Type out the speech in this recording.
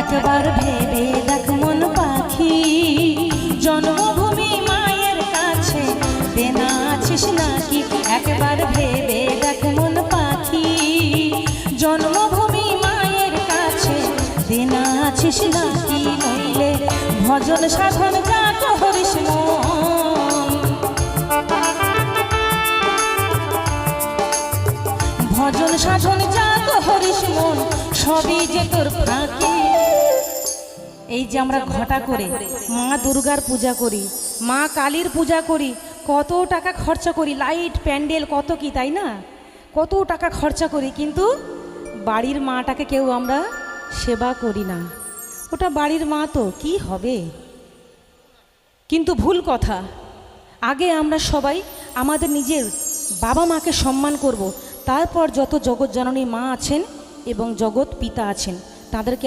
একবার ভেবে দেখ মন পাখি, জন্মভূমি মায়ের কাছে দেনা আছিস নাকি? একবার ভেবে দেখ মন পাখি, জন্মভূমি মায়ের কাছে দেনা আছিস নাকি? নইলে ভজন সাধন যা করিস মন, ভজন সাধন যা করিস মন, সবই যে তোর ফাঁকি। এই যে আমরা ঘটা করে মা দুর্গার পূজা করি, মা কালীর পূজা করি, কত টাকা খরচা করি, লাইট প্যান্ডেল কত কি, তাই না? কত টাকা খরচা করি, কিন্তু বাড়ির মাটাকে কেউ আমরা সেবা করি না। ওটা বাড়ির মা তো কি হবে? কিন্তু ভুল কথা। আগে আমরা সবাই আমাদের নিজের বাবা মাকে সম্মান করব, তারপর যত জগৎ জননী মা আছেন এবং জগৎ পিতা আছেন তাদেরকে